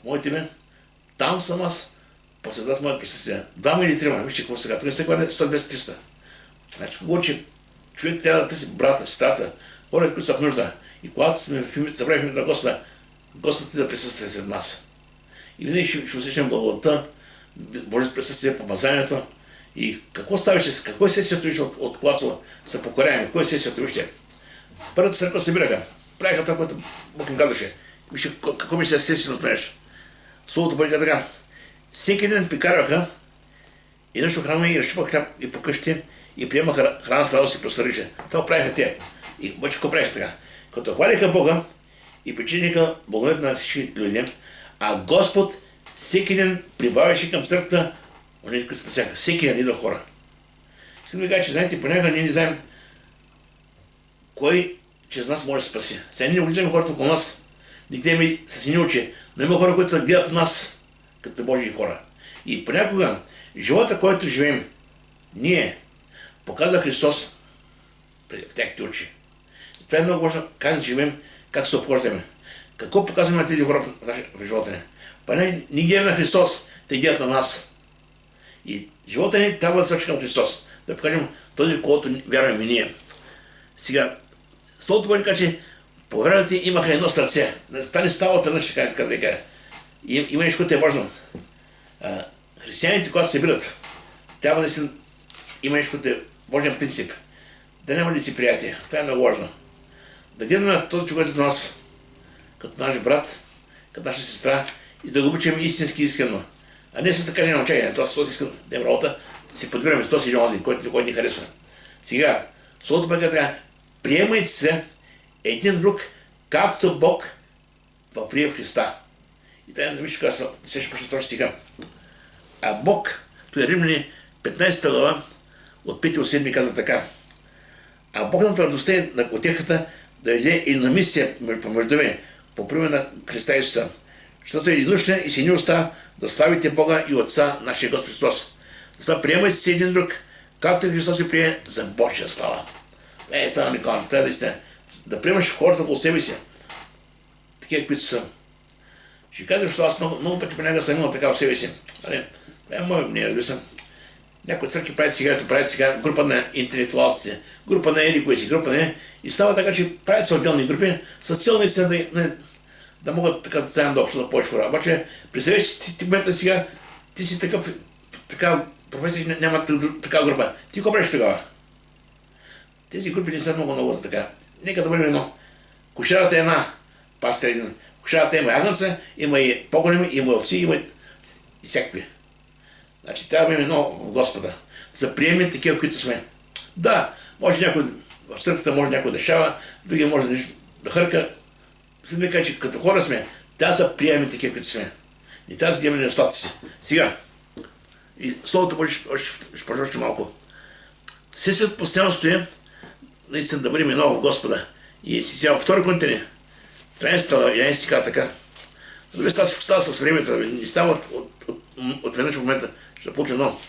в моите име, там съм аз, посреда с моето присъствие. Двама или трима, вижте какво сега. Тук се говори 100-200-300. Значи, говори, че човек трябва да търси брата, сестрата, хора, които са в нужда. И когато сме събрани в името на Господа, Господ ти да присъства сред нас. И винаги ще усещам благодата, Божието присъствие, помазанието. И какво ставаше, какво е сесията виж от когато са покоряеми, какво е сесията вижте. Първата църква се събираха, правиха това, което Бог им казваше. Вижте какво ми се сесията от нещо. Словото бъде така. Всеки ден прикарваха и нещо храна и разчупаха хляб и по къщите и приемаха храна с радост и просторича. Това правиха те. И обаче какво правиха така? Като хваляха Бога и причиниха благодат на всички люди, а Господ всеки ден прибавяше към църквата онези, които спасяха. Всеки ден идва хора. Искам да ви кажа, че знаете, понякога ние не знаем кой чрез нас може да спаси. Сега ние не виждаме хората около нас, никъде са си ни учи, но има хора, които гледат нас като Божии хора. И понякога живота, който живеем, ние показва Христос в тяхните очи. Това е много важно как живеем, как се обхождаме. Какво показваме на тези хора в живота ни? Поне ни гледаме на Христос, те гледат на нас. И живота ни трябва да свърши към Христос. Да покажем този, който вярваме ние. Сега, Словото Божие казва, че повярвате имаха едно сърце. Това не става от веднъж, така да кажа. Има нещо, което е важно. Християните, когато се събират, трябва да си има нещо, което е важен принцип. Да няма ли си приятие. Това е много важно. Да гледаме на този човек от нас, като наш брат, като наша сестра и да го обичаме истински искрено. А не с така няма чакай, това с този искам да им работа, си подбираме с този или онзи, който ни харесва. Сега, Словото пък е така, приемайте се един друг, както Бог прие в Христа. И тъй, виж, казва, се ще почне точно сега. А Бог, той е Римляни 15 глава, от 5 от 7 казва така. А Бог на радостта и на утехата да даде и на мисия помежду ви, по пример на Христа Исуса. Защото е единуща и си ни остава да славите Бога и Отца, нашия Господ Христос. Затова приемайте се един друг, както и Христос ви прие за Божия слава. Това е уникално. Това е да приемаш хората около себе си, такива, каквито са. Ще кажа, защото аз много пъти понякога съм имал така в себе си. Мое мнение, разбира се. Някои църкви правят сега, група на интелектуалци, група на еди кои си, група на и става така, че правят се отделни групи с цел наистина да могат така заедно да общуват повече хора. Обаче, представяш, ти в момента сега, ти си така професия, няма такава група. Ти какво правиш тогава? Тези групи не са много за така. Нека да бъдем едно. Кошарата е една, пастор един. Кошарата има агънца, има и по-големи, има овци, има и всякакви. Значи трябва да бъдем едно в Господа. Да се приемем такива, които сме. Да, може някой в църквата може някой да шава, други може да хърка. След ми кажа, че като хора сме, Трябва да се приемем такива, които сме. Не трябва да гледаме нещата си. Сега, и Словото Божие ще продължи още малко. Сесът постоянство е наистина да бъдем едно в Господа. И сега, втори континент, 13 си казва така. Добре, всичко става с времето, не става от веднъж в момента, ще получа едно.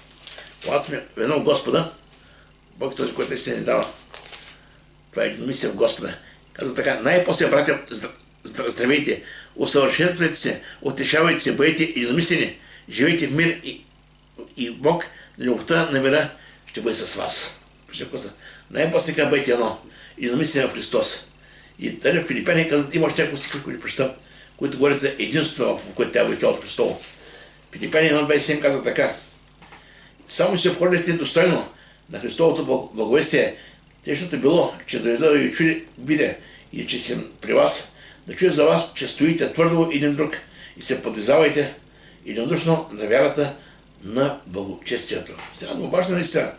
Когато сме едно в Господа, Бог е този, който не се ни дава. Това е единомислие в Господа. Казва така, най-после, братя, здравейте, усъвършенствайте се, утешавайте се, бъдете единомислени, живейте в мир и Бог, любовта на мира ще бъде с вас. Най-после така бъдете едно, единомислени в Христос. И дали в Филипяни казват, има още някакво стихове, които прочитам, които говорят за единство, в което тя бъде тялото Христово. Филипяни 1.27 казва така. Само се обходите достойно на Христовото благовестие, тъжното било, че дойда да ви чуди видя или че съм при вас, да чуя за вас, че стоите твърдо един друг и се подвизавайте единодушно за вярата на благочестието. Сега важно ли са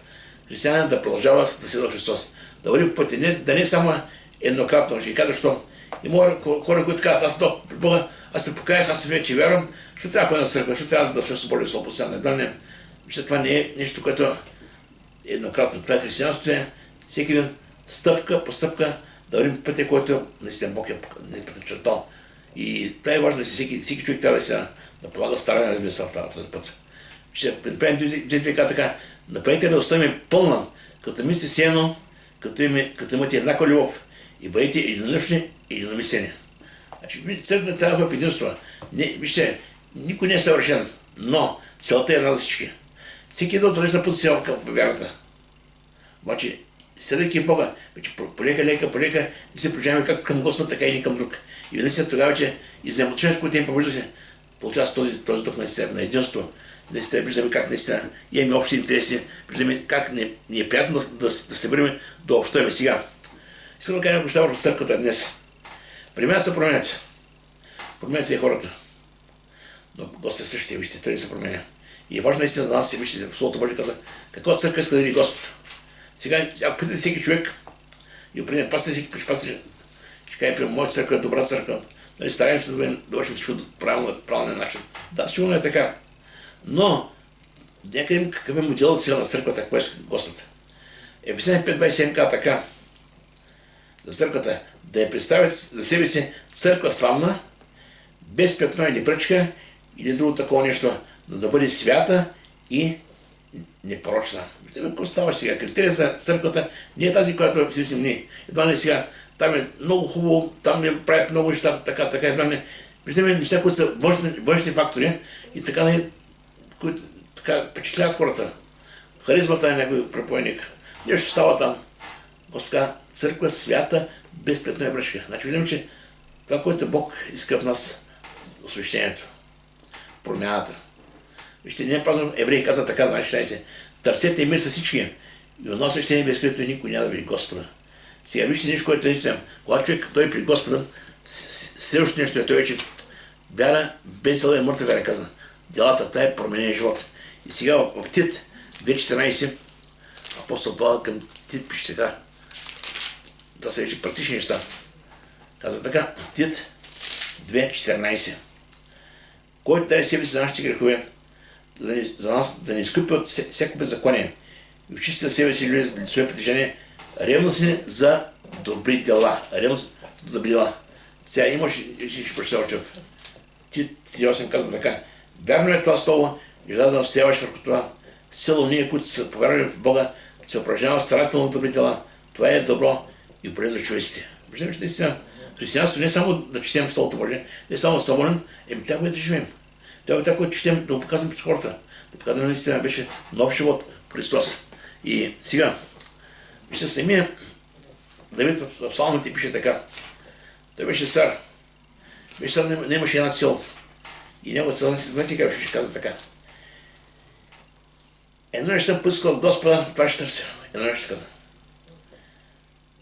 християнин да продължава да следва Христос, да върви по пътя, да не само еднократно, ще кажа, защо има хора, които казват, аз дох при Бога, аз се покаях, аз вече вярвам, ще трябва да ходя на църква, ще трябва да се боря с постоянно. Това не е нещо, което еднократно. Това християнство е всеки ден стъпка по стъпка да вървим пътя, който наистина Бог е предначертал. И това е важно, всеки човек трябва да полага старане, разбира се, в този път. Ще предприемем две така, направете да оставим пълна, като мисли си едно, като имате еднаква любов и бъдете единодушни и единомислени. Значи, църквата трябва в единство. Вижте, никой не е съвършен, но целта е една за всички. Всеки един отрежда път си към вярата. Обаче, следвайки Бога, вече полека, и се приближаваме както към Господ, така и ни към друг. И веднъж след тогава, че и взаимоотношението, които им помежду се, получава този дух на единство. Наистина виждаме как наистина имаме общи интереси, виждаме как ни е приятно да се върнем до общото име сега. Искам да кажа някои неща в църквата днес. При мен се променят. Променят се и хората. Но Господ същия, вижте, той се променя. И е важно наистина за нас се вижте, в Словото Божие каза, каква църква иска да види Господ. Сега, ако питате всеки човек, и определен пастир, всеки пастир, ще каже, при моята църква е добра църква. Нали, стараем се да вършим всичко правилен начин. Да, сигурно е така. Но, нека им какъв е моделът сега на църквата, какво е Господ. Ефесяни 5.27 казва така, за църквата, да я представят за себе си църква славна, без петно или пръчка, или друго такова нещо, но да бъде свята и непорочна. Виждаме какво става сега. Критерия за църквата не е тази, която си мислим ние. Едва не сега. Там е много хубаво, там не правят много неща, така, едва не. Виждаме неща, които са външни фактори и така, които така впечатляват хората. Харизмата е някой проповедник. Нещо става там. Господа, църква свята, без петно и пръчка. Значи виждаме, че това, което Бог иска в нас, освещението, промяната. Вижте, не е празно, Евреи каза така, 16. Търсете мир с всички. И от нас свещение, без което никой няма да види Господа. Сега вижте нещо, което наричам. Когато човек дойде при Господа, следващото нещо е той вече вяра, без цела е мъртва вяра, каза. Делата, това е променен живот. И сега в Тит 2.14 апостол Павел към Тит пише така. Това са вече практични неща. Казва така, Тит 2.14. Който даде себе си за нашите грехове, за нас да не изкупи от всяко беззаконие и очисти за себе си люди за своje притежание, ревностни за добри дела. Ревност за добри дела. Сега имаш, ще прочета още в Тит 3.8 казва така. Вярно е това слово и да настояваш върху това. Силно ние, които са повярвали в Бога, се упражняват старателно добри дела. Това е добро и полезно за човеците. Виждаме, че наистина християнство не е само да четем Словото Божие, не е само съборен, трябва да живеем. Трябва така, че четем, да го показваме пред хората. Да показваме наистина беше нов живот в Христос. И сега, вижте самия Давид в псалмите пише така. Той беше цар. Беше цар, не имаше една цел. И неговата цел, знаете как ще казва така. Едно нещо поискал от Господа, това ще търся. Едно нещо каза.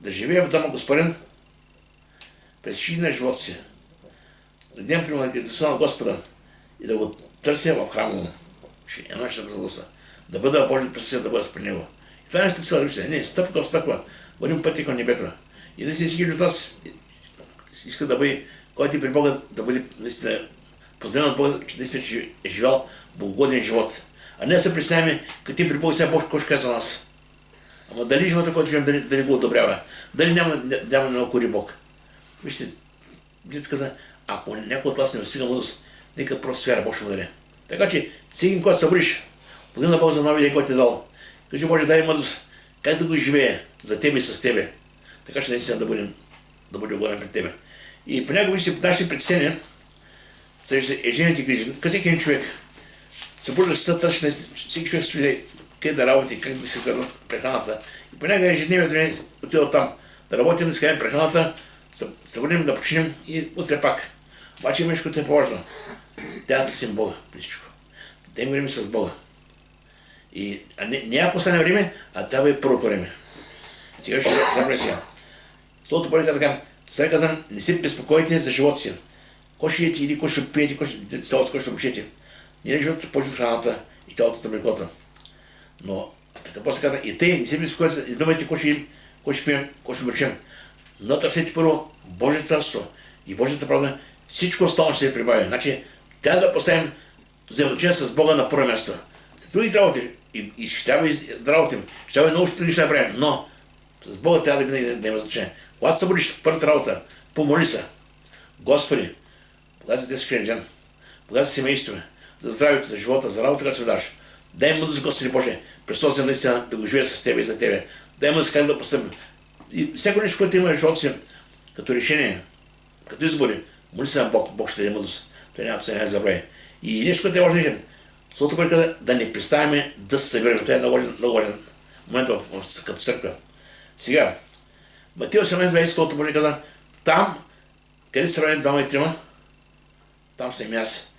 Да живея в дома Господин през всички на живота си. Да днем примерно на Господа и да го търся в храма му. Едно ще се да бъда Божият присъствие, да бъда спри него. И това ще цел, вижте, не, стъпка в стъпка, вървим пътя към небето. И не си всички от нас иска да бъде който е при Бога да бъде наистина познаван от Бога, че наистина е живял богогоден живот. А не да се представяме, като ти при Бога сега Бог, кой ще казва нас. Ама дали живота, който живеем, дали го одобрява? Дали няма да наукори Бог? Вижте, Дед каза, ако някой от вас не достига мъдрост, нека просто вяра Бог ще ударе. Така че, всеки, когато се събудиш, благодаря на Бог за новия ден, който е дал. Кажи, Боже, дай мъдрост, как да го живее за тебе и с тебе. Така че наистина да бъде угоден пред тебе. И понякога вижте, нашите притеснения са ежедневните грижи. Всеки един човек се бужда с търси, всеки човек се чуди къде да работи, как да си върна прехраната. И понякога ежедневието ни отива там да работим, да скарим прехраната, се върнем да починем и утре пак. Обаче има нещо, което е по-важно. Трябва да си Бога при всичко. Да има време с Бога. И не ако стане време, а трябва и първото време. Сега ще разбере сега. Словото Божие така, той каза, не се безпокойте за живота си. Кой ще ядете или кой ще пиете, кой ще обучете. Не е живота почва от храната и тялото от облеклото. Но така после каза, и те не се безпокойте, не думайте кой ще идем, кой ще пием, кой ще облечем. Но търсете първо Божие царство и Божията правда, всичко останало ще се прибави. Значи, трябва да поставим взаимоотношения с Бога на първо място. Другите работи, и ще трябва да работим, ще трябва много други ще направим, но с Бога трябва да има значение. Когато се бъдеш първата работа, помоли се. Господи, когато за днескашен ден, когато за семейство, за здравето, за живота, за работа, когато се даш, дай мъдрост, Господи Боже, през този наистина да го живея с Тебе и за Тебе. Дай мъдрост как да постъпим. И всяко нещо, което има в живота си, като решение, като избори, моли се на Бог, Бог ще даде мъдрост. Той няма да се не забрави. И нещо, което е важно, Словото Божие каза да не представяме да се съберем. Това е много важен момент като църква. Сега, Матея 18:20, Словото Божие каза, там, къде се събрани двама и трима, там съм и аз.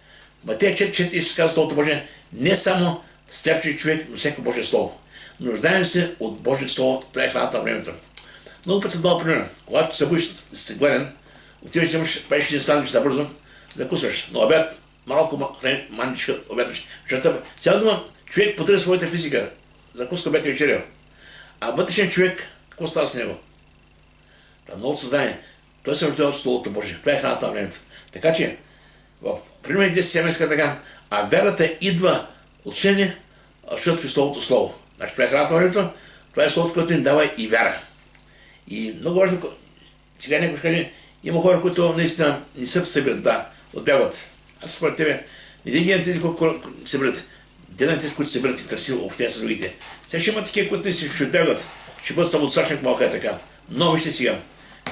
Матея 4:4 Исус каза Словото Божие, не само стряпчи човек, но всяко Божие Слово. Нуждаем се от Божие Слово, това е храната на времето. Много път съм дал пример. Когато се будиш си гладен, отиваш да имаш, правиш един сандвич бързо, закусваш. На обяд, малко маничка обядваш. Сега дума, човек потърси своята физика, закуска, обяд и вечеря. А вътрешен човек, какво става с него? Това много съзнание. Той се рождава от Словото Божие. Това е храната на времето. Така че, в пример 10 така, а вярата идва от учение, защото в Словото Слово. Значи това е храната на времето, това е Словото, което им дава и вяра. И много важно, сега някой ще каже, има хора, които наистина не се събират, да, отбягват. Аз според тебе, не ги на тези, които се събират, де на тези, които се събират и търси общение с другите. Сега ще има такива, които наистина ще отбягват, ще бъдат самодостатъчни, малко е така. Но вижте сега,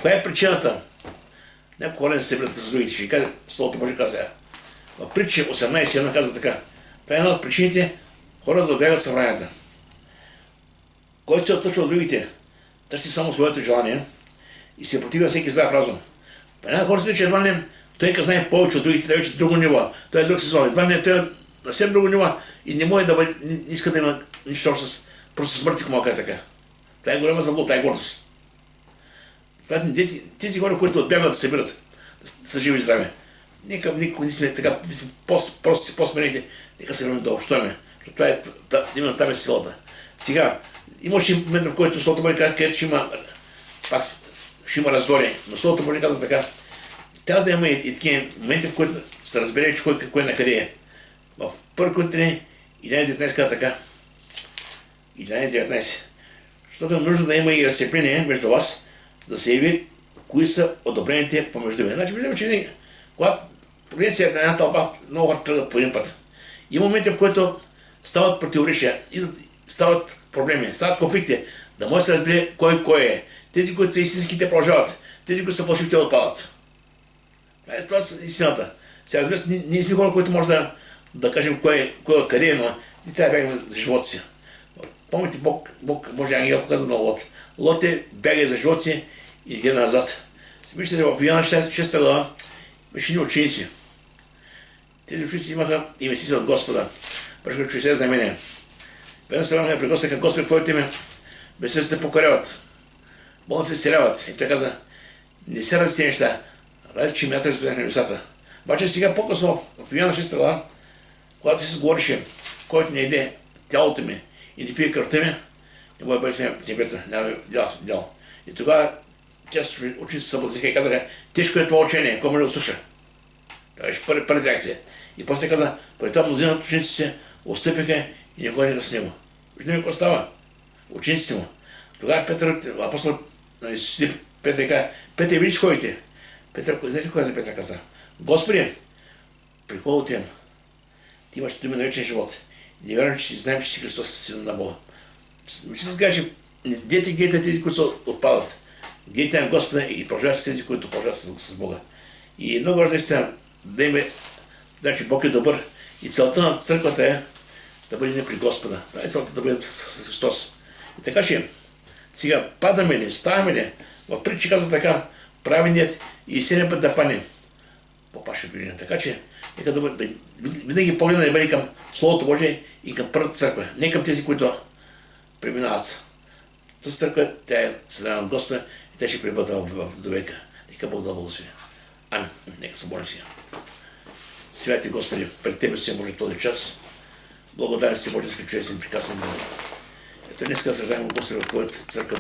коя е причината? Някои хора не се събират с другите, ще кажа, Словото Божие каза. В притча 18:1 казва така, това е една от причините хора да отбягват събранията. Който се отлъчва от другите, търси само своето желание и се противя всеки здрав разум. Една хора се че едва не той знае повече от другите, той вече друго ниво, той е друг сезон, едва не той е на съвсем друго ниво и не може да бъде, не иска да има нищо общо с просто смърти, малко е така. Това е голяма заблуда, това е гордост. Тези хора, които отбягват да се събират, да са живи и здрави, никога не сме така, просто по-смерените, нека се върнем да общуваме, защото това е, именно там е силата. Сега, имаше момент, в който Словото Божие казва, където ще има раздори, но Словото Божие казва така, трябва да има и такива моменти, в които се разбере, че кой на къде е. В 1 Коринтияни 11:19 казва така, 11:19, защото е нужно да има и разцепление между вас, да се яви кои са одобрените помежду ви. Значи, виждаме, че когато погледнете се една тълпа, много хора тръгват по един път. Има моменти, в които стават противоречия, стават проблеми, стават конфликти, да може да се разбере кой е. Тези, които са истинските, продължават. Тези, които са фалшивите, отпадат. Това е истината. Сега, разбира се, ние сме хора, които може да кажем кой откъде е, но не трябва да бягаме за живота си. Помните, Бог Божия ангел каза на Лот. Лот бягай за живота си и гледа назад. Виждате, в Йоанна 6 глава имаше ученици. Тези ученици имаха инвестиция от Господа. Вършаха чудеса знамения. Веднъж се върнаха при Господа към Господ, който име без се покоряват. Болни се изцеляват. И той каза, не се ради тези неща, ради, че мята изпълнях на небесата. Обаче сега по-късно в Йоанна 6 глава, когато се говореше, който не еде тялото ми и не пие кръвта ми, не може да бъде в небето, няма дял. И тогава често ученици се съблазиха и казаха, тежко е това учение, кой може да слуша. Това беше първата реакция. И после каза, преди това мнозина от ученици се отстъпиха и не ходиха с него. Виждаме какво става. Учениците му. Тогава Петър, апостол Петър каза, Петър, виж ходите. Петър, знаете кой за Петър каза? Господи, при кой отивам? Ти имаш думи на вечен живот. Не вярвам, че знаем, че си Христос, Син на Бога. Учителят казва, че гейте тези, които се отпадат. Гейте на Господа и продължават с тези, които продължават с Бога. И много важно е да има, значи Бог е добър. И целта на църквата е да бъде не при Господа. Това е целта да бъдем с Христос. И така че, сега падаме ли, ставаме ли, в притчи казва така, праведният и 7 път да падне. Попаше при така че, нека да винаги погледна да бъде към Словото Божие и към първата църква. Не към тези, които преминават. Тази църква, тя е създадена от Господа и тя ще пребъдва до века. Нека Бог да благослови. Амин. Нека се молим сега. Святи Господи, пред Тебе се може този час. Благодаря си, Божески човек, си прекрасен ден. Ето днес съждаваме Господи в Твоята църква.